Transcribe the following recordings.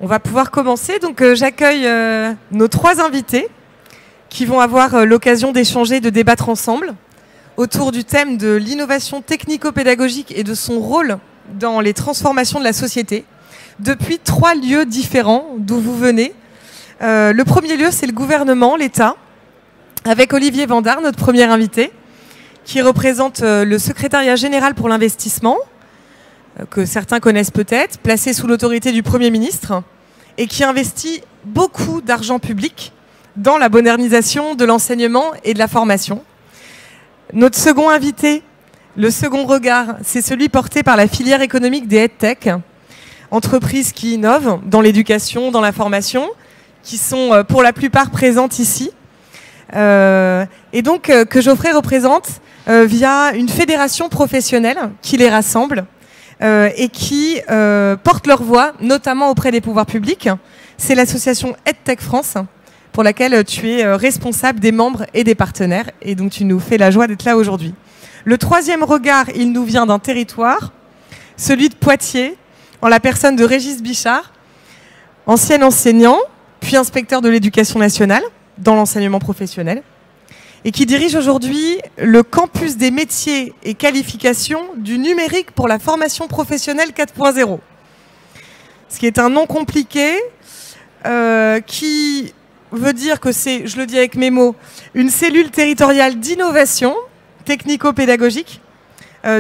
On va pouvoir commencer. Donc, j'accueille nos trois invités qui vont avoir l'occasion d'échanger, de débattre ensemble autour du thème de l'innovation technico-pédagogique et de son rôle dans les transformations de la société, depuis trois lieux différents d'où vous venez. Le premier lieu, c'est le gouvernement, l'État, avec Olivier Vandard, notre premier invité, qui représente le secrétariat général pour l'investissement, que certains connaissent peut-être, placé sous l'autorité du Premier ministre, et qui investit beaucoup d'argent public dans la modernisation de l'enseignement et de la formation. Notre second invité, le second regard, c'est celui porté par la filière économique des EdTech, entreprises qui innovent dans l'éducation, dans la formation, qui sont pour la plupart présentes ici. Et donc que Geoffrey représente via une fédération professionnelle qui les rassemble et qui porte leur voix, notamment auprès des pouvoirs publics. C'est l'association EdTech France, pour laquelle tu es responsable des membres et des partenaires, et donc tu nous fais la joie d'être là aujourd'hui. Le troisième regard, il nous vient d'un territoire, celui de Poitiers, en la personne de Régis Bichard, ancien enseignant, puis inspecteur de l'éducation nationale dans l'enseignement professionnel, et qui dirige aujourd'hui le campus des métiers et qualifications du numérique pour la formation professionnelle 4.0. Ce qui est un nom compliqué, qui veut dire que c'est, je le dis avec mes mots, une cellule territoriale d'innovation technico-pédagogique,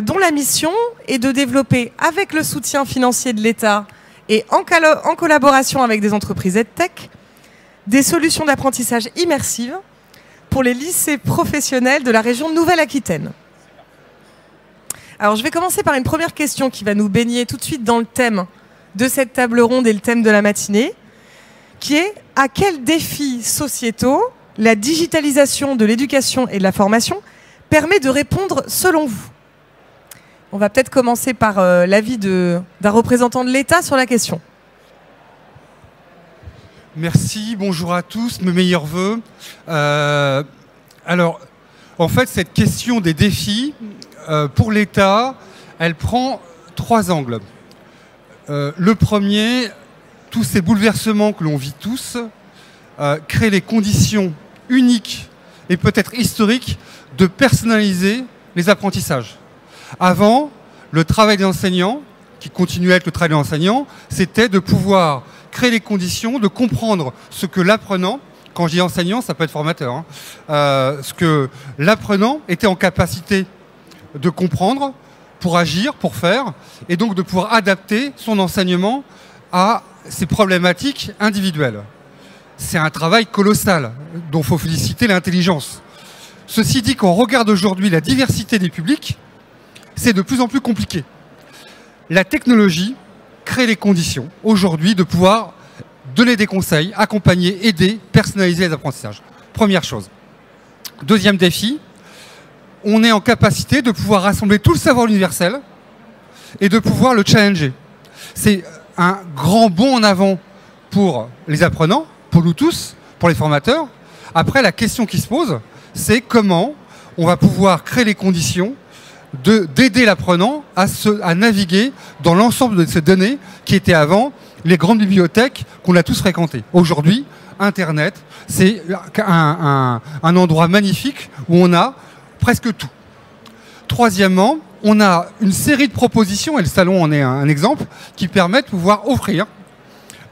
dont la mission est de développer, avec le soutien financier de l'État et en collaboration avec des entreprises EdTech, des solutions d'apprentissage immersives pour les lycées professionnels de la région de Nouvelle-Aquitaine. Alors, je vais commencer par une première question qui va nous baigner tout de suite dans le thème de cette table ronde et le thème de la matinée, qui est à quels défis sociétaux la digitalisation de l'éducation et de la formation permet de répondre selon vous? On va peut-être commencer par l'avis d'un représentant de l'État sur la question. Merci, bonjour à tous, mes meilleurs voeux. Alors, en fait, cette question des défis, pour l'État, elle prend trois angles. Le premier, tous ces bouleversements que l'on vit tous, créent les conditions uniques et peut-être historiques de personnaliser les apprentissages. Avant, le travail des enseignants, qui continuait à être le travail des enseignants, c'était de pouvoir créer les conditions, de comprendre ce que l'apprenant, quand je dis enseignant, ça peut être formateur, ce que l'apprenant était en capacité de comprendre pour agir, pour faire, et donc de pouvoir adapter son enseignement à ses problématiques individuelles. C'est un travail colossal, dont il faut féliciter l'intelligence. Ceci dit, quand on regarde aujourd'hui la diversité des publics, c'est de plus en plus compliqué. La technologie crée les conditions aujourd'hui de pouvoir donner des conseils, accompagner, aider, personnaliser les apprentissages. Première chose. Deuxième défi, on est en capacité de pouvoir rassembler tout le savoir universel et de pouvoir le challenger. C'est un grand bond en avant pour les apprenants, pour nous tous, pour les formateurs. Après, la question qui se pose, c'est comment on va pouvoir créer les conditions d'aider l'apprenant à naviguer dans l'ensemble de ces données qui étaient avant les grandes bibliothèques qu'on a tous fréquentées. Aujourd'hui, Internet, c'est un endroit magnifique où on a presque tout. Troisièmement, on a une série de propositions, et le salon en est un exemple, qui permettent de pouvoir offrir,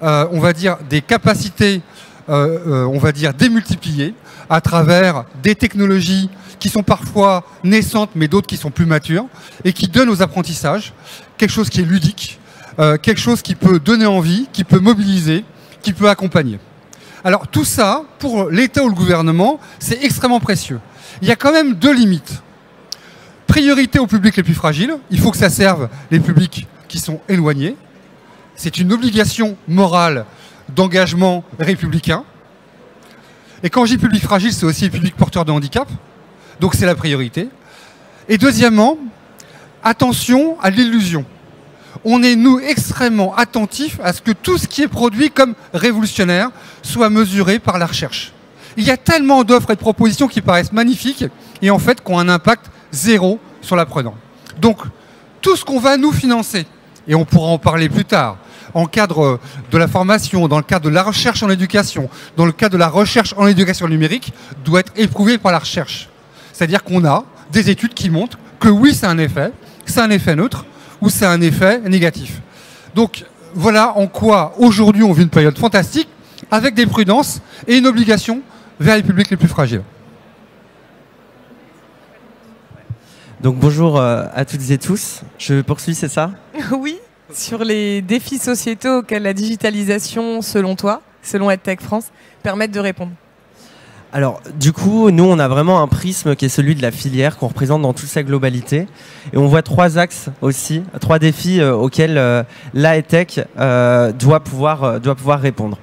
on va dire, des capacités, on va dire, démultipliées à travers des technologies qui sont parfois naissantes, mais d'autres qui sont plus matures, et qui donnent aux apprentissages quelque chose qui est ludique, quelque chose qui peut donner envie, qui peut mobiliser, qui peut accompagner. Alors tout ça, pour l'État ou le gouvernement, c'est extrêmement précieux. Il y a quand même deux limites. Priorité aux publics les plus fragiles, il faut que ça serve les publics qui sont éloignés. C'est une obligation morale d'engagement républicain. Et quand je dis public fragile, c'est aussi les publics porteurs de handicap. Donc c'est la priorité. Et deuxièmement, attention à l'illusion. On est, nous, extrêmement attentifs à ce que tout ce qui est produit comme révolutionnaire soit mesuré par la recherche. Il y a tellement d'offres et de propositions qui paraissent magnifiques et en fait qui ont un impact zéro sur l'apprenant. Donc, tout ce qu'on va nous financer, et on pourra en parler plus tard, en cadre de la formation, dans le cadre de la recherche en éducation, dans le cadre de la recherche en éducation numérique, doit être éprouvé par la recherche. C'est-à-dire qu'on a des études qui montrent que oui, c'est un effet neutre, ou c'est un effet négatif. Donc voilà en quoi aujourd'hui on vit une période fantastique, avec des prudences et une obligation vers les publics les plus fragiles. Donc bonjour à toutes et tous. Je poursuis, c'est ça? Oui, sur les défis sociétaux auxquels la digitalisation, selon toi, selon EdTech France, permettent de répondre. Alors, du coup, nous, on a vraiment un prisme qui est celui de la filière qu'on représente dans toute sa globalité. Et on voit 3 axes aussi, 3 défis auxquels la EdTech doit pouvoir répondre.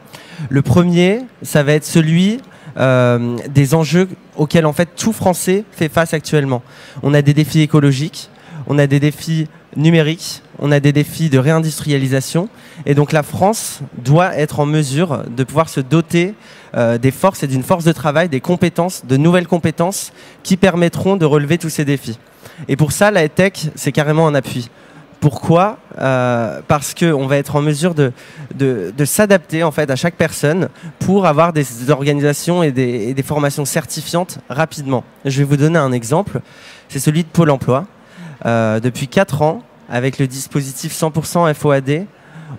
Le premier, ça va être celui des enjeux auxquels en fait tout Français fait face actuellement. On a des défis écologiques, on a des défis numériques, on a des défis de réindustrialisation et donc la France doit être en mesure de pouvoir se doter des forces et d'une force de travail, des compétences, de nouvelles compétences qui permettront de relever tous ces défis. Et pour ça, la EdTech, c'est carrément un appui. Pourquoi? Parce qu'on va être en mesure de s'adapter en fait à chaque personne pour avoir des organisations et des formations certifiantes rapidement. Je vais vous donner un exemple, c'est celui de Pôle emploi. Depuis 4 ans, avec le dispositif 100% FOAD,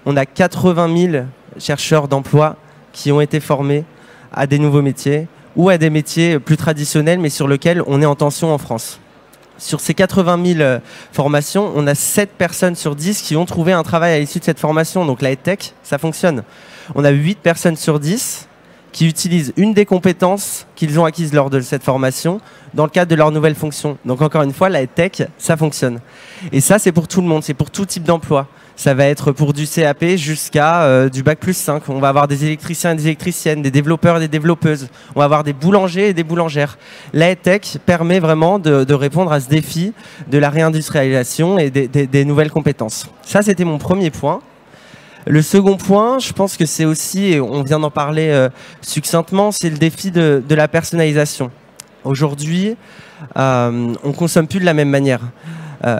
on a 80 000 chercheurs d'emploi qui ont été formés à des nouveaux métiers ou à des métiers plus traditionnels mais sur lesquels on est en tension en France. Sur ces 80 000 formations, on a 7 personnes sur 10 qui ont trouvé un travail à l'issue de cette formation. Donc la EdTech, ça fonctionne. On a 8 personnes sur 10 qui utilisent une des compétences qu'ils ont acquises lors de cette formation dans le cadre de leur nouvelle fonction. Donc encore une fois, la EdTech, ça fonctionne. Et ça, c'est pour tout le monde, c'est pour tout type d'emploi. Ça va être pour du CAP jusqu'à du Bac+5. On va avoir des électriciens et des électriciennes, des développeurs et des développeuses. On va avoir des boulangers et des boulangères. La EdTech permet vraiment de répondre à ce défi de la réindustrialisation et des nouvelles compétences. Ça, c'était mon premier point. Le second point, je pense que c'est aussi, et on vient d'en parler succinctement, c'est le défi de la personnalisation. Aujourd'hui, on consomme plus de la même manière.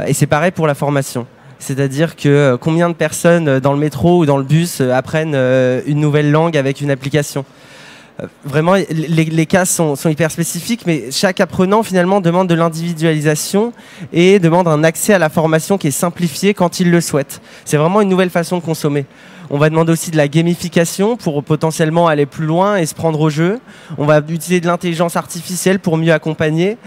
Et c'est pareil pour la formation. C'est-à-dire que combien de personnes dans le métro ou dans le bus apprennent une nouvelle langue avec une application? Vraiment, les cas sont hyper spécifiques, mais chaque apprenant finalement demande de l'individualisation et demande un accès à la formation qui est simplifié quand il le souhaite. C'est vraiment une nouvelle façon de consommer. On va demander aussi de la gamification pour potentiellement aller plus loin et se prendre au jeu. On va utiliser de l'intelligence artificielle pour mieux accompagner.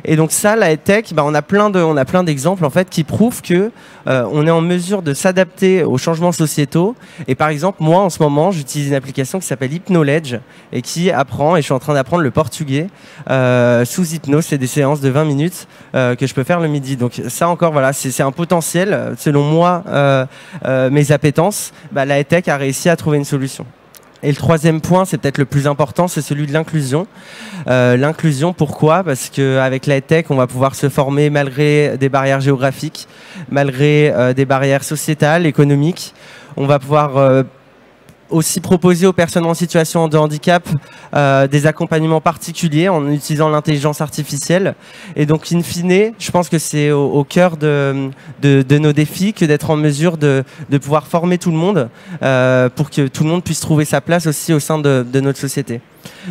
Et donc ça, la EdTech, on a plein d'exemples en fait qui prouvent que on est en mesure de s'adapter aux changements sociétaux. Et par exemple, moi en ce moment, j'utilise une application qui s'appelle Hypknowledge et qui apprend, et je suis en train d'apprendre le portugais sous hypnose. C'est des séances de 20 minutes que je peux faire le midi. Donc ça encore, voilà, c'est un potentiel. Selon moi, mes appétences, la EdTech a réussi à trouver une solution. Et le troisième point, c'est peut-être le plus important, c'est celui de l'inclusion. L'inclusion, pourquoi? Parce qu'avec la EdTech, on va pouvoir se former malgré des barrières géographiques, malgré des barrières sociétales, économiques. On va pouvoir aussi proposer aux personnes en situation de handicap des accompagnements particuliers en utilisant l'intelligence artificielle. Et donc, in fine, je pense que c'est au cœur de nos défis que d'être en mesure de pouvoir former tout le monde pour que tout le monde puisse trouver sa place aussi au sein de notre société.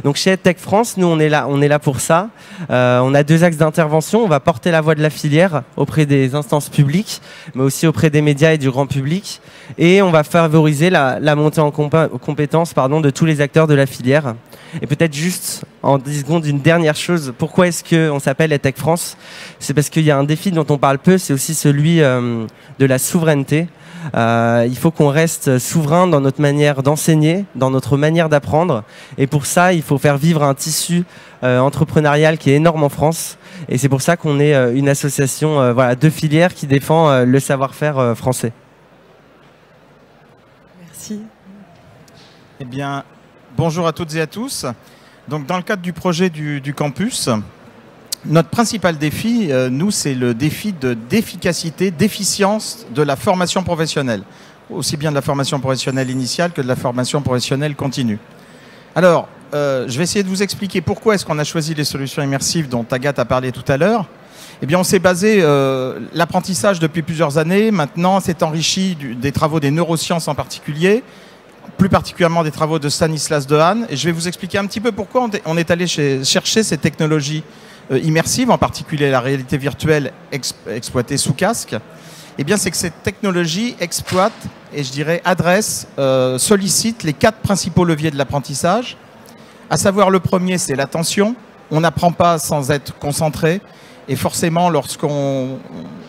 Donc chez EdTech France, nous on est là pour ça. On a 2 axes d'intervention. On va porter la voix de la filière auprès des instances publiques, mais aussi auprès des médias et du grand public. Et on va favoriser la montée en compétences de tous les acteurs de la filière. Et peut-être juste en 10 secondes une dernière chose. Pourquoi est-ce qu'on s'appelle EdTech France? C'est parce qu'il y a un défi dont on parle peu, c'est aussi celui de la souveraineté. Il faut qu'on reste souverain dans notre manière d'enseigner, dans notre manière d'apprendre. Et pour ça, il faut faire vivre un tissu entrepreneurial qui est énorme en France. Et c'est pour ça qu'on est une association de filières qui défend le savoir-faire français. Merci. Eh bien, bonjour à toutes et à tous. Donc, dans le cadre du projet du campus, notre principal défi, nous, c'est le défi d'efficacité, d'efficience de la formation professionnelle. Aussi bien de la formation professionnelle initiale que de la formation professionnelle continue. Alors, je vais essayer de vous expliquer pourquoi est-ce qu'on a choisi les solutions immersives dont Agathe a parlé tout à l'heure. Eh bien, on s'est basé, l'apprentissage depuis plusieurs années, maintenant s'est enrichi des travaux des neurosciences en particulier, plus particulièrement des travaux de Stanislas Dehaene. Et je vais vous expliquer un petit peu pourquoi on est allé chercher ces technologies immersives, en particulier la réalité virtuelle exploitée sous casque. Eh bien, c'est que cette technologie exploite, et je dirais adresse, sollicite les 4 principaux leviers de l'apprentissage. À savoir, le premier, c'est l'attention. On n'apprend pas sans être concentré. Et forcément, lorsqu'on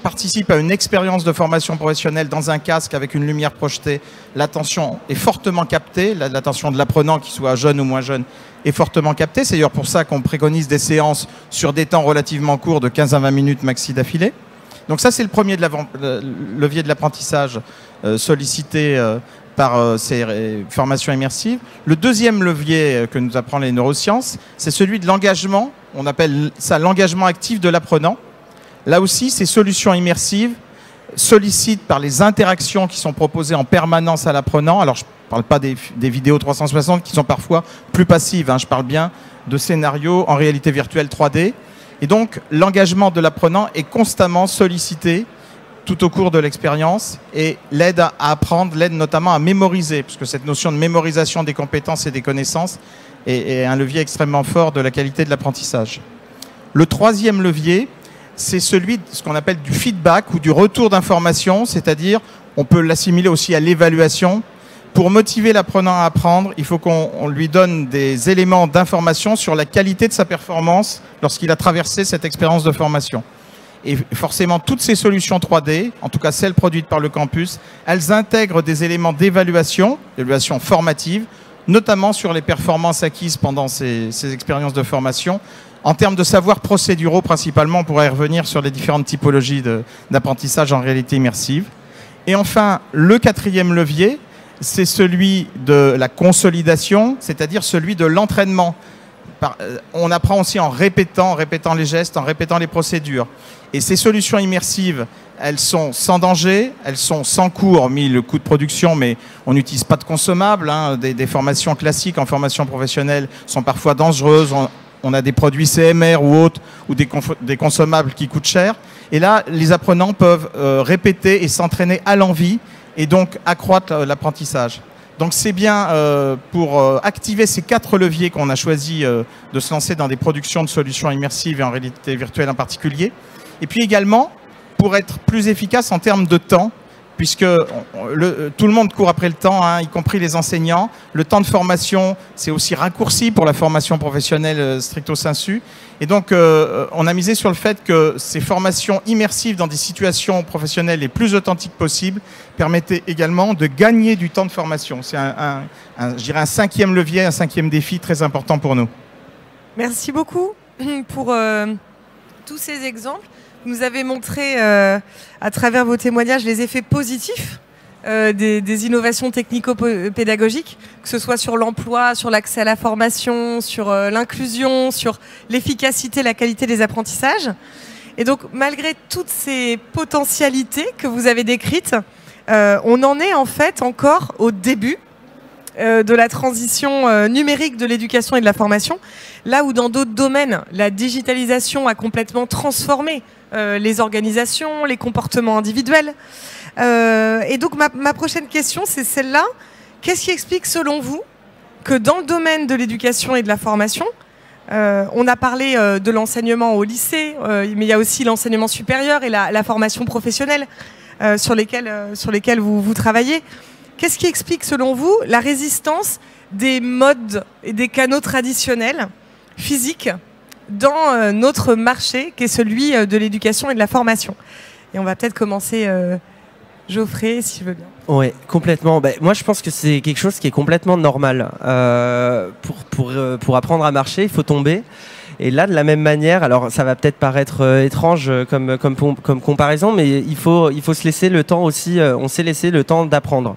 participe à une expérience de formation professionnelle dans un casque avec une lumière projetée, l'attention est fortement captée. L'attention de l'apprenant, qu'il soit jeune ou moins jeune, est fortement captée. C'est d'ailleurs pour ça qu'on préconise des séances sur des temps relativement courts de 15 à 20 minutes maxi d'affilée. Donc ça, c'est le premier levier de l'apprentissage sollicité par ces formations immersives. Le deuxième levier que nous apprend les neurosciences, c'est celui de l'engagement. On appelle ça l'engagement actif de l'apprenant. Là aussi, ces solutions immersives sollicitent par les interactions qui sont proposées en permanence à l'apprenant. Alors, je ne parle pas des vidéos 360 qui sont parfois plus passives, hein. Je parle bien de scénarios en réalité virtuelle 3D. Et donc, l'engagement de l'apprenant est constamment sollicité tout au cours de l'expérience et l'aide à apprendre, l'aide notamment à mémoriser, puisque cette notion de mémorisation des compétences et des connaissances est un levier extrêmement fort de la qualité de l'apprentissage. Le troisième levier, c'est celui de ce qu'on appelle du feedback ou du retour d'information, c'est-à-dire, on peut l'assimiler aussi à l'évaluation. Pour motiver l'apprenant à apprendre, il faut qu'on lui donne des éléments d'information sur la qualité de sa performance lorsqu'il a traversé cette expérience de formation. Et forcément, toutes ces solutions 3D, en tout cas celles produites par le campus, elles intègrent des éléments d'évaluation formative, notamment sur les performances acquises pendant ces expériences de formation. En termes de savoirs procéduraux, principalement, on pourra y revenir sur les différentes typologies d'apprentissage en réalité immersive. Et enfin, le quatrième levier, c'est celui de la consolidation, c'est-à-dire celui de l'entraînement. On apprend aussi en répétant les gestes, en répétant les procédures. Et ces solutions immersives, elles sont sans danger, elles sont sans coût, hormis le coût de production, mais on n'utilise pas de consommables, hein. Des formations classiques en formation professionnelle sont parfois dangereuses. On a des produits CMR ou autres, ou des consommables qui coûtent cher. Et là, les apprenants peuvent répéter et s'entraîner à l'envi, et donc accroître l'apprentissage. Donc c'est bien pour activer ces 4 leviers qu'on a choisi de se lancer dans des productions de solutions immersives et en réalité virtuelle en particulier. Et puis également, pour être plus efficace en termes de temps, puisque tout le monde court après le temps, hein, y compris les enseignants. Le temps de formation, c'est aussi raccourci pour la formation professionnelle stricto sensu. Et donc, on a misé sur le fait que ces formations immersives dans des situations professionnelles les plus authentiques possibles permettaient également de gagner du temps de formation. C'est je dirais un 5e levier, un 5e défi très important pour nous. Merci beaucoup pour tous ces exemples. Vous nous avez montré à travers vos témoignages les effets positifs des innovations technico-pédagogiques, que ce soit sur l'emploi, sur l'accès à la formation, sur l'inclusion, sur l'efficacité, la qualité des apprentissages. Et donc, malgré toutes ces potentialités que vous avez décrites, on en est en fait encore au début de la transition numérique de l'éducation et de la formation, là où dans d'autres domaines, la digitalisation a complètement transformé les organisations, les comportements individuels. Et donc ma prochaine question, c'est celle-là. Qu'est-ce qui explique selon vous que dans le domaine de l'éducation et de la formation, on a parlé de l'enseignement au lycée, mais il y a aussi l'enseignement supérieur et la formation professionnelle sur lesquelles vous travaillez. Qu'est-ce qui explique selon vous la résistance des modes et des canaux traditionnels, physiques, dans notre marché, qui est celui de l'éducation et de la formation? Et on va peut-être commencer, Geoffrey, si tu veux bien. Oui, complètement. Moi, je pense que c'est quelque chose qui est complètement normal. Pour apprendre à marcher, il faut tomber. Et là, de la même manière, alors ça va peut-être paraître étrange comme comparaison, mais il faut se laisser le temps aussi, on s'est laissé le temps d'apprendre.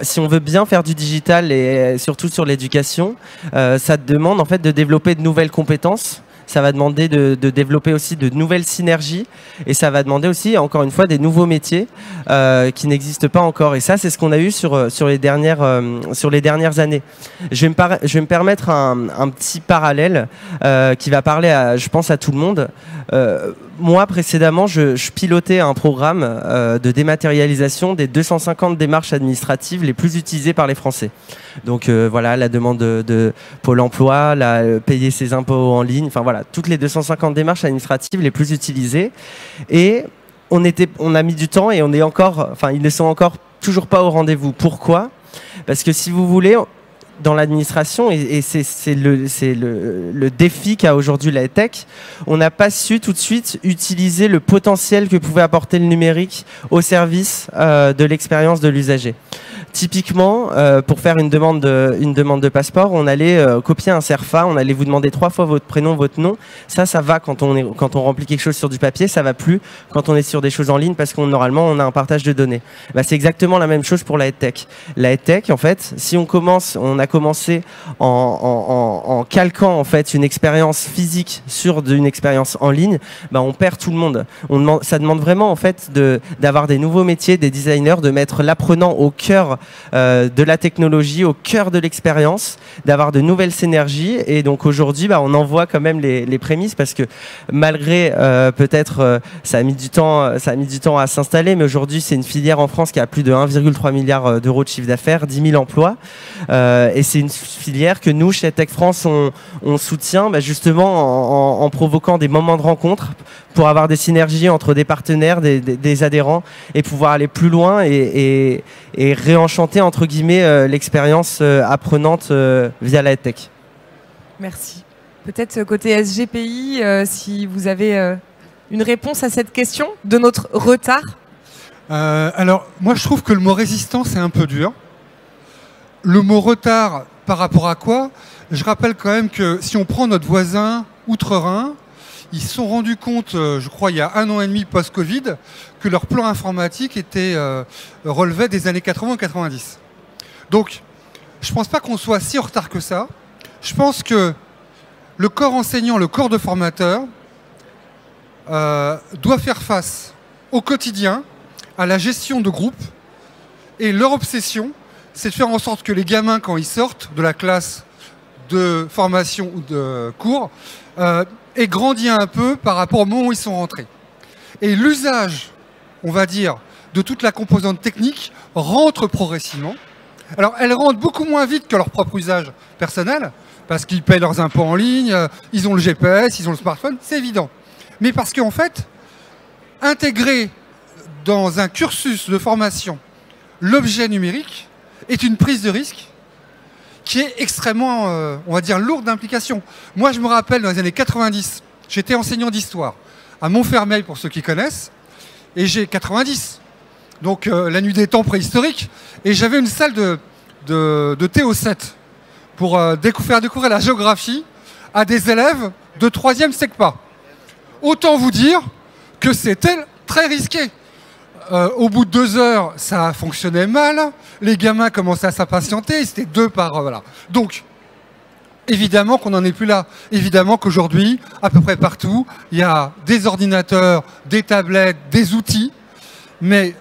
Si on veut bien faire du digital et surtout sur l'éducation, ça demande en fait de développer de nouvelles compétences. Ça va demander de développer aussi de nouvelles synergies et ça va demander aussi, encore une fois, des nouveaux métiers qui n'existent pas encore. Et ça, c'est ce qu'on a eu sur les dernières années. Je vais me permettre un petit parallèle qui va parler, je pense, à tout le monde. moi, précédemment, je pilotais un programme de dématérialisation des 250 démarches administratives les plus utilisées par les Français. Donc voilà, la demande de Pôle emploi, payer ses impôts en ligne, enfin voilà, toutes les 250 démarches administratives les plus utilisées. Et on a mis du temps et ils ne sont toujours pas au rendez-vous. Pourquoi ? Parce que si vous voulez, dans l'administration, et c'est le défi qu'a aujourd'hui la tech, on n'a pas su tout de suite utiliser le potentiel que pouvait apporter le numérique au service de l'expérience de l'usager. Typiquement, pour faire une demande de passeport, on allait copier un CERFA, on allait vous demander 3 fois votre prénom, votre nom. Ça va quand on remplit quelque chose sur du papier, ça va plus quand on est sur des choses en ligne parce qu'on normalement on a un partage de données. Bah, c'est exactement la même chose pour la tech. La tech, en fait, si on a commencé en calquant en fait une expérience physique sur une expérience en ligne, bah, on perd tout le monde. Ça demande vraiment en fait d'avoir des nouveaux métiers, des designers, de mettre l'apprenant au cœur de la technologie, au cœur de l'expérience, d'avoir de nouvelles synergies. Et donc aujourd'hui, bah, on en voit quand même les prémices parce que malgré peut-être ça a mis du temps à s'installer, mais aujourd'hui c'est une filière en France qui a plus de 1,3 milliard d'euros de chiffre d'affaires, 10 000 emplois. Et c'est une filière que nous, chez Tech France, on soutient bah, justement en provoquant des moments de rencontre pour avoir des synergies entre des partenaires, des adhérents et pouvoir aller plus loin et réenchanter entre guillemets l'expérience apprenante via la tech. Merci. Peut-être côté SGPI, si vous avez une réponse à cette question de notre retard. Alors, moi je trouve que le mot résistance est un peu dur. Le mot retard, par rapport à quoi? Je rappelle quand même que si on prend notre voisin outre-Rhin, ils se sont rendus compte, je crois il y a 1 an et demi post-Covid, que leur plan informatique relevait des années 80-90. Donc, je ne pense pas qu'on soit si en retard que ça. Je pense que le corps enseignant, le corps de formateur, doit faire face au quotidien à la gestion de groupe. Et leur obsession, c'est de faire en sorte que les gamins, quand ils sortent de la classe de formation ou de cours, aient grandi un peu par rapport au moment où ils sont rentrés. Et l'usage, on va dire, de toute la composante technique rentre progressivement. Alors, elle rentre beaucoup moins vite que leur propre usage personnel, parce qu'ils payent leurs impôts en ligne, ils ont le GPS, ils ont le smartphone, c'est évident. Mais parce qu'en fait, intégrer dans un cursus de formation l'objet numérique est une prise de risque qui est extrêmement, on va dire, lourde d'implication. Moi, je me rappelle, dans les années 90, j'étais enseignant d'histoire à Montfermeil, pour ceux qui connaissent, et j'ai 90, donc la nuit des temps préhistoriques, et j'avais une salle de TO7 pour faire découvrir la géographie à des élèves de 3e SECPA. Autant vous dire que c'était très risqué. Au bout de 2 heures, ça fonctionnait mal. Les gamins commençaient à s'impatienter. C'était 2 par... voilà. Donc, évidemment qu'on n'en est plus là. Évidemment qu'aujourd'hui, à peu près partout, il y a des ordinateurs, des tablettes, des outils. Mais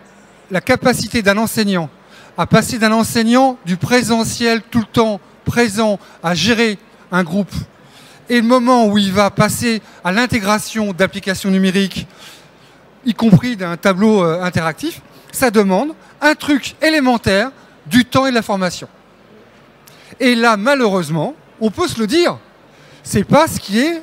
la capacité d'un enseignant à passer d'un enseignant du présentiel tout le temps présent à gérer un groupe et le moment où il va passer à l'intégration d'applications numériques, y compris d'un tableau interactif, ça demande un truc élémentaire du temps et de la formation. Et là, malheureusement, on peut se le dire, c'est pas ce qui est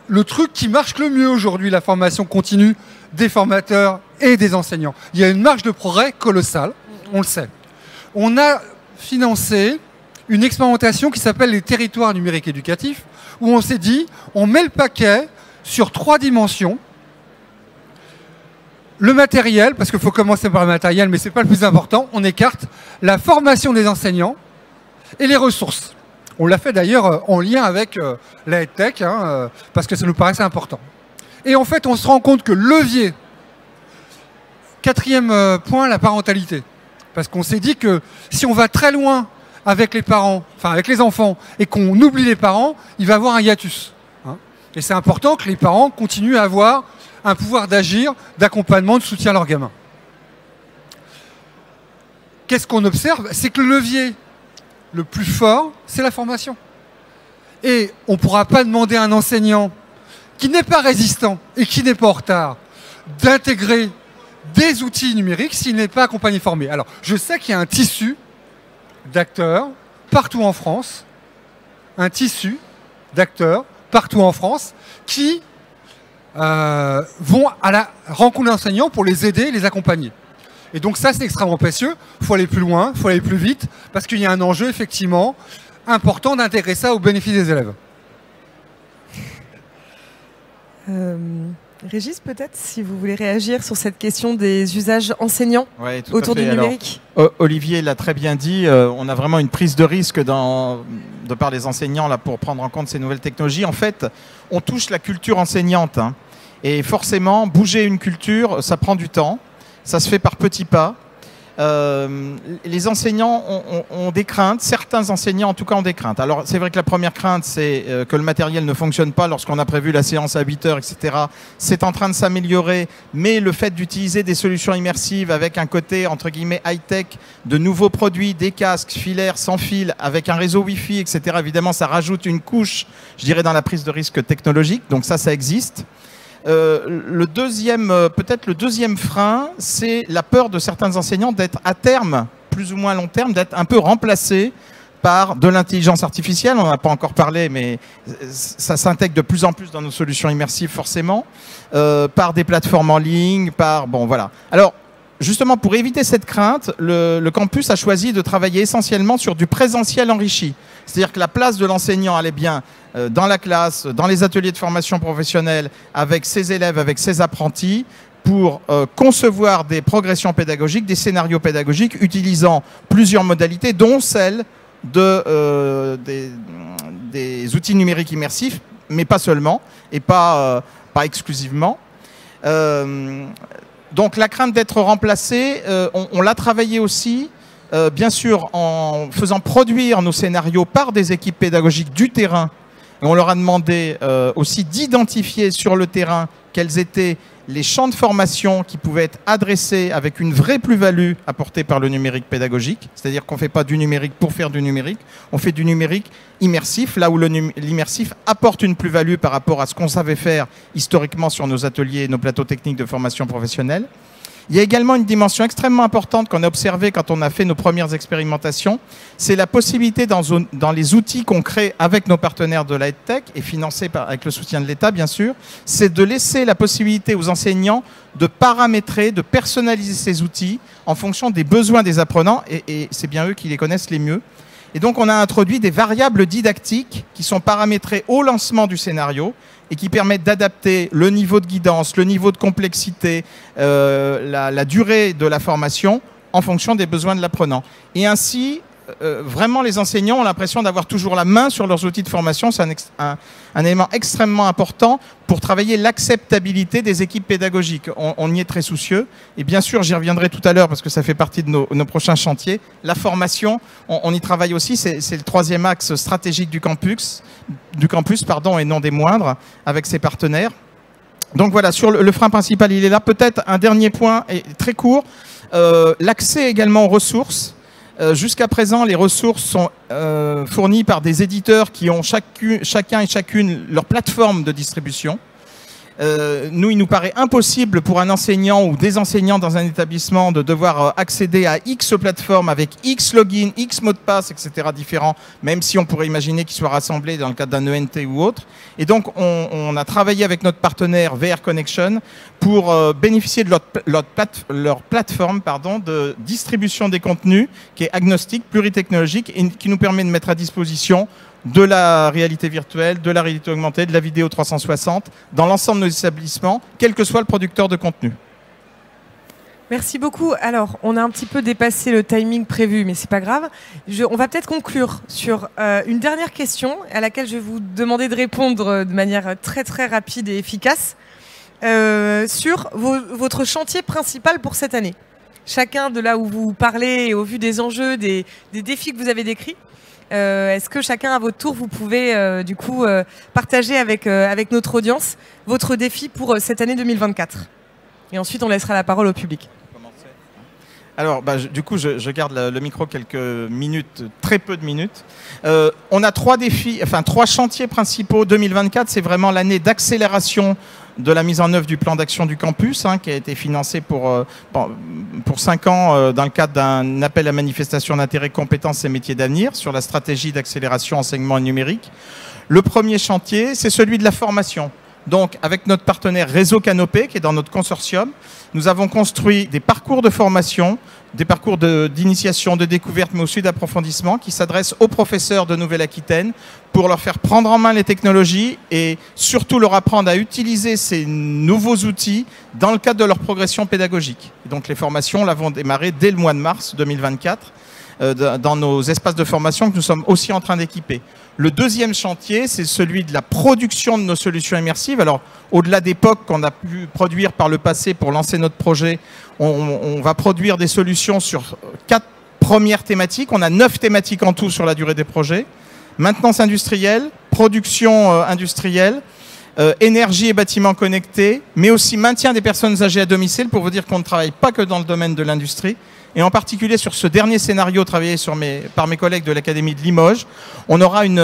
le truc qui marche le mieux aujourd'hui, la formation continue des formateurs et des enseignants. Il y a une marge de progrès colossale, on le sait. On a financé une expérimentation qui s'appelle les territoires numériques éducatifs, où on s'est dit, on met le paquet sur 3 dimensions. Le matériel, parce qu'il faut commencer par le matériel, mais ce n'est pas le plus important, on écarte la formation des enseignants et les ressources. On l'a fait d'ailleurs en lien avec la EdTech, parce que ça nous paraissait important. Et en fait, on se rend compte que le levier, 4e point, la parentalité. Parce qu'on s'est dit que si on va très loin avec les parents, enfin avec les enfants, et qu'on oublie les parents, il va y avoir un hiatus. Et c'est important que les parents continuent à avoir un pouvoir d'agir, d'accompagnement, de soutien à leurs gamins. Qu'est-ce qu'on observe? C'est que le levier le plus fort, c'est la formation. Et on ne pourra pas demander à un enseignant qui n'est pas résistant et qui n'est pas en retard, d'intégrer des outils numériques s'il n'est pas accompagné, formé. Alors, je sais qu'il y a un tissu d'acteurs partout en France, qui vont à la rencontre d'enseignants pour les aider, les accompagner. Et donc ça, c'est extrêmement précieux. Il faut aller plus loin, il faut aller plus vite, parce qu'il y a un enjeu, effectivement, important d'intégrer ça au bénéfice des élèves. Régis, peut-être, si vous voulez réagir sur cette question des usages enseignants autour du numérique. Alors, Olivier l'a très bien dit, on a vraiment une prise de risque de par les enseignants là, pour prendre en compte ces nouvelles technologies. En fait, on touche la culture enseignante. Hein, et forcément, bouger une culture, ça prend du temps. Ça se fait par petits pas. Les enseignants ont des craintes. Certains enseignants, en tout cas, ont des craintes. Alors, c'est vrai que la première crainte, c'est que le matériel ne fonctionne pas lorsqu'on a prévu la séance à 8 heures, etc. C'est en train de s'améliorer, mais le fait d'utiliser des solutions immersives avec un côté, entre guillemets, high-tech, de nouveaux produits, des casques filaires, sans fil, avec un réseau Wi-Fi, etc., évidemment, ça rajoute une couche, je dirais, dans la prise de risque technologique. Donc ça existe. Peut-être le deuxième frein, c'est la peur de certains enseignants d'être à terme, plus ou moins à long terme, d'être un peu remplacés par de l'intelligence artificielle. On n'en a pas encore parlé, mais ça s'intègre de plus en plus dans nos solutions immersives, forcément, par des plateformes en ligne, bon, voilà. Alors, justement, pour éviter cette crainte, le campus a choisi de travailler essentiellement sur du présentiel enrichi. C'est-à-dire que la place de l'enseignant, elle est bien dans la classe, dans les ateliers de formation professionnelle, avec ses élèves, avec ses apprentis, pour concevoir des progressions pédagogiques, des scénarios pédagogiques, utilisant plusieurs modalités, dont celle des outils numériques immersifs, mais pas seulement, et pas exclusivement. Donc la crainte d'être remplacé, on l'a travaillé aussi, bien sûr, en faisant produire nos scénarios par des équipes pédagogiques du terrain. Et on leur a demandé aussi d'identifier sur le terrain quels étaient les champs de formation qui pouvaient être adressés avec une vraie plus-value apportée par le numérique pédagogique. C'est-à-dire qu'on ne fait pas du numérique pour faire du numérique, on fait du numérique immersif, là où l'immersif apporte une plus-value par rapport à ce qu'on savait faire historiquement sur nos ateliers et nos plateaux techniques de formation professionnelle. Il y a également une dimension extrêmement importante qu'on a observée quand on a fait nos premières expérimentations, c'est la possibilité dans les outils qu'on crée avec nos partenaires de la EdTech et financés avec le soutien de l'État bien sûr, c'est de laisser la possibilité aux enseignants de paramétrer, de personnaliser ces outils en fonction des besoins des apprenants et c'est bien eux qui les connaissent les mieux. Et donc on a introduit des variables didactiques qui sont paramétrées au lancement du scénario et qui permettent d'adapter le niveau de guidance, le niveau de complexité, la durée de la formation en fonction des besoins de l'apprenant. Et ainsi, vraiment les enseignants ont l'impression d'avoir toujours la main sur leurs outils de formation. C'est un élément extrêmement important pour travailler l'acceptabilité des équipes pédagogiques. On y est très soucieux. Et bien sûr, j'y reviendrai tout à l'heure parce que ça fait partie de nos prochains chantiers. La formation, on y travaille aussi. C'est le troisième axe stratégique du campus, et non des moindres, avec ses partenaires. Donc voilà, sur le frein principal, il est là. Peut-être un dernier point, et très court, l'accès également aux ressources. Jusqu'à présent, les ressources sont fournies par des éditeurs qui ont chacun et chacune leur plateforme de distribution. Nous, il nous paraît impossible pour un enseignant ou des enseignants dans un établissement de devoir accéder à X plateformes avec X login, X mots de passe, etc. différents, même si on pourrait imaginer qu'ils soient rassemblés dans le cadre d'un ENT ou autre. Et donc, on a travaillé avec notre partenaire VR Connection pour bénéficier de leur plateforme de distribution des contenus qui est agnostique, pluritechnologique et qui nous permet de mettre à disposition de la réalité virtuelle, de la réalité augmentée, de la vidéo 360 dans l'ensemble de nos établissements, quel que soit le producteur de contenu. Merci beaucoup. Alors, on a un petit peu dépassé le timing prévu, mais c'est pas grave. On va peut-être conclure sur une dernière question à laquelle je vais vous demander de répondre de manière très très rapide et efficace sur votre chantier principal pour cette année. Chacun de là où vous parlez et au vu des enjeux, des défis que vous avez décrits. Est-ce que chacun à votre tour, vous pouvez du coup partager avec notre audience votre défi pour cette année 2024 ? Et ensuite, on laissera la parole au public. Alors, du coup, je garde le micro quelques minutes, très peu de minutes. On a trois chantiers principaux. 2024, c'est vraiment l'année d'accélération de la mise en œuvre du plan d'action du campus, qui a été financé pour 5 ans dans le cadre d'un appel à manifestation d'intérêt compétences et métiers d'avenir sur la stratégie d'accélération enseignement numérique. Le premier chantier, c'est celui de la formation. Donc, avec notre partenaire Réseau Canopé, qui est dans notre consortium, nous avons construit des parcours de formation, des parcours d'initiation, de découverte, mais aussi d'approfondissement, qui s'adressent aux professeurs de Nouvelle-Aquitaine pour leur faire prendre en main les technologies et surtout leur apprendre à utiliser ces nouveaux outils dans le cadre de leur progression pédagogique. Et donc, les formations vont démarrer dès le mois de mars 2024 dans nos espaces de formation que nous sommes aussi en train d'équiper. Le deuxième chantier, c'est celui de la production de nos solutions immersives. Alors, au-delà des POC qu'on a pu produire par le passé pour lancer notre projet, on va produire des solutions sur 4 premières thématiques. On a 9 thématiques en tout sur la durée des projets. Maintenance industrielle, production industrielle, énergie et bâtiments connectés, mais aussi maintien des personnes âgées à domicile, pour vous dire qu'on ne travaille pas que dans le domaine de l'industrie. Et en particulier sur ce dernier scénario travaillé par mes collègues de l'Académie de Limoges, on aura une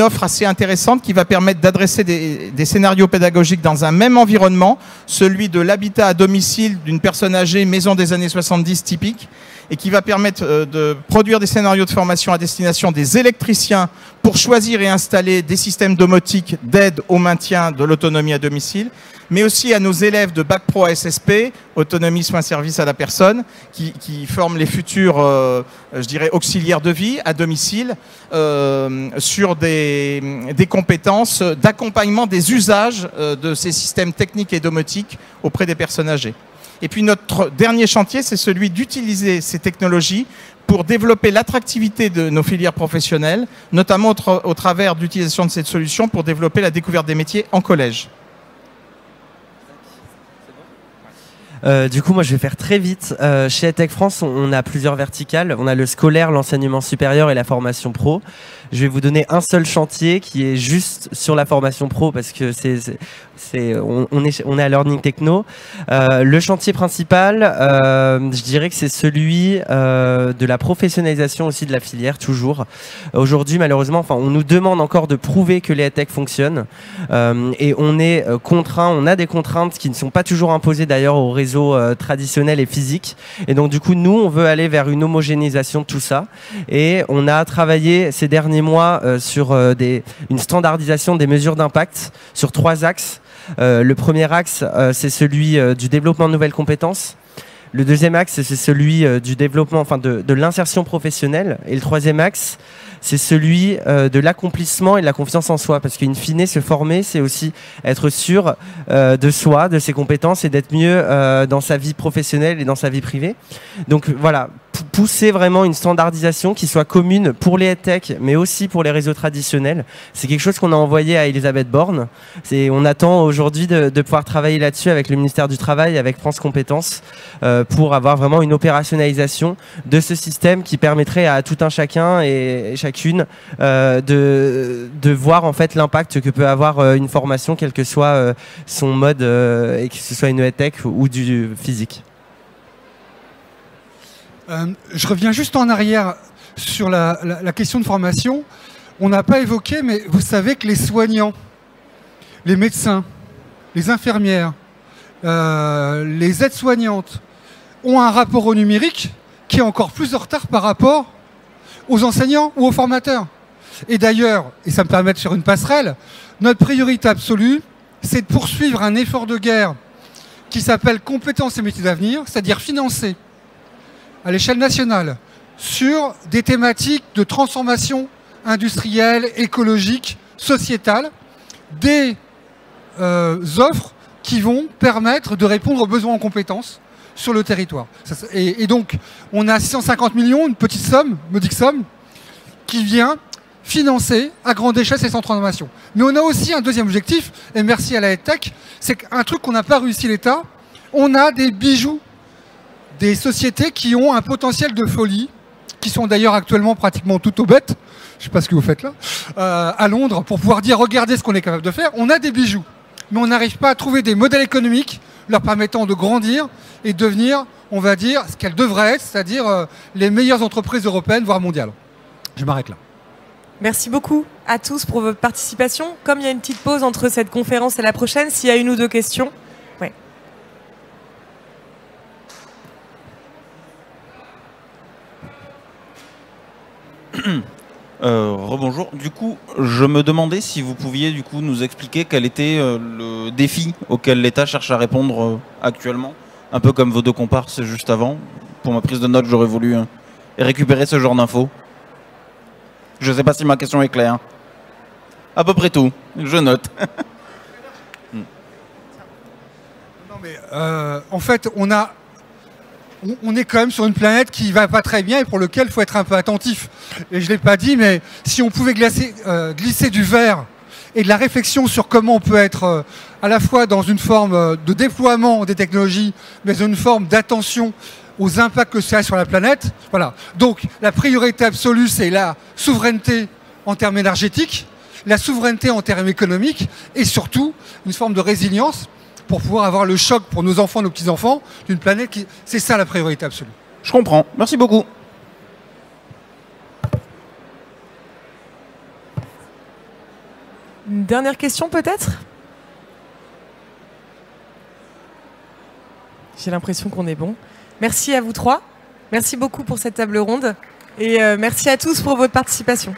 offre assez intéressante qui va permettre d'adresser des scénarios pédagogiques dans un même environnement, celui de l'habitat à domicile d'une personne âgée, maison des années 70 typique, et qui va permettre de produire des scénarios de formation à destination des électriciens pour choisir et installer des systèmes domotiques d'aide au maintien de l'autonomie à domicile, mais aussi à nos élèves de Bac Pro ASSP, autonomie, soins, services à la personne, qui forment les futurs, je dirais, auxiliaires de vie à domicile, sur des compétences d'accompagnement des usages de ces systèmes techniques et domotiques auprès des personnes âgées. Et puis notre dernier chantier, c'est celui d'utiliser ces technologies pour développer l'attractivité de nos filières professionnelles, notamment au travers de l'utilisation de cette solution pour développer la découverte des métiers en collège. Du coup, moi, je vais faire très vite. Chez EdTech France, on a plusieurs verticales. On a le scolaire, l'enseignement supérieur et la formation pro. Je vais vous donner un seul chantier qui est juste sur la formation pro parce que on est à Learning Techno. Le chantier principal, je dirais que c'est celui de la professionnalisation aussi de la filière, toujours. Aujourd'hui, malheureusement, on nous demande encore de prouver que les EdTech fonctionnent et on est contraint, on a des contraintes qui ne sont pas toujours imposées d'ailleurs aux réseaux traditionnels et physiques. Et donc, du coup, nous, on veut aller vers une homogénéisation de tout ça. Et on a travaillé ces derniers mois sur une standardisation des mesures d'impact sur 3 axes. Le premier axe, c'est celui du développement de nouvelles compétences. Le deuxième axe, c'est celui du développement, de l'insertion professionnelle. Et le troisième axe, c'est celui de l'accomplissement et de la confiance en soi. Parce qu'in fine, se former, c'est aussi être sûr de soi, de ses compétences et d'être mieux dans sa vie professionnelle et dans sa vie privée. Donc voilà, pousser vraiment une standardisation qui soit commune pour les EdTech, mais aussi pour les réseaux traditionnels. C'est quelque chose qu'on a envoyé à Elisabeth Borne. On attend aujourd'hui de pouvoir travailler là-dessus avec le ministère du Travail, avec France Compétences, pour avoir vraiment une opérationnalisation de ce système qui permettrait à tout un chacun et chacune de voir en fait l'impact que peut avoir une formation, quel que soit son mode, et que ce soit une EdTech ou du physique. Je reviens juste en arrière sur la question de formation. On n'a pas évoqué, mais vous savez que les soignants, les médecins, les infirmières, les aides-soignantes ont un rapport au numérique qui est encore plus en retard par rapport aux enseignants ou aux formateurs. Et d'ailleurs, et ça me permet de faire une passerelle, notre priorité absolue, c'est de poursuivre un effort de guerre qui s'appelle compétences et métiers d'avenir, c'est-à-dire financer à l'échelle nationale sur des thématiques de transformation industrielle, écologique, sociétale, des offres qui vont permettre de répondre aux besoins en compétences sur le territoire. Et donc, on a 650 millions, une petite somme, modique somme, qui vient financer à grande échelle ces centres d'innovation. Mais on a aussi un deuxième objectif, et merci à la EdTech, c'est qu'un truc qu'on n'a pas réussi l'État, on a des bijoux, des sociétés qui ont un potentiel de folie, qui sont d'ailleurs actuellement pratiquement toutes aux bêtes, je ne sais pas ce que vous faites là, à Londres, pour pouvoir dire regardez ce qu'on est capable de faire. On a des bijoux, mais on n'arrive pas à trouver des modèles économiques leur permettant de grandir et de devenir, on va dire, ce qu'elles devraient être, c'est-à-dire les meilleures entreprises européennes, voire mondiales. Je m'arrête là. Merci beaucoup à tous pour votre participation. Comme il y a une petite pause entre cette conférence et la prochaine, s'il y a une ou deux questions. Ouais. Rebonjour. Du coup, je me demandais si vous pouviez du coup nous expliquer quel était le défi auquel l'État cherche à répondre actuellement, un peu comme vos deux comparses juste avant. Pour ma prise de notes, j'aurais voulu récupérer ce genre d'infos. Je ne sais pas si ma question est claire. À peu près tout. Je note. Non mais en fait, on est quand même sur une planète qui va pas très bien et pour lequel il faut être un peu attentif. Et je ne l'ai pas dit, mais si on pouvait glisser du verre et de la réflexion sur comment on peut être à la fois dans une forme de déploiement des technologies, mais dans une forme d'attention aux impacts que ça a sur la planète. Voilà. Donc la priorité absolue, c'est la souveraineté en termes énergétiques, la souveraineté en termes économiques et surtout une forme de résilience pour pouvoir avoir le choc pour nos enfants, nos petits-enfants, d'une planète qui... C'est ça la priorité absolue. Je comprends. Merci beaucoup. Une dernière question peut-être? J'ai l'impression qu'on est bon. Merci à vous trois. Merci beaucoup pour cette table ronde. Et merci à tous pour votre participation.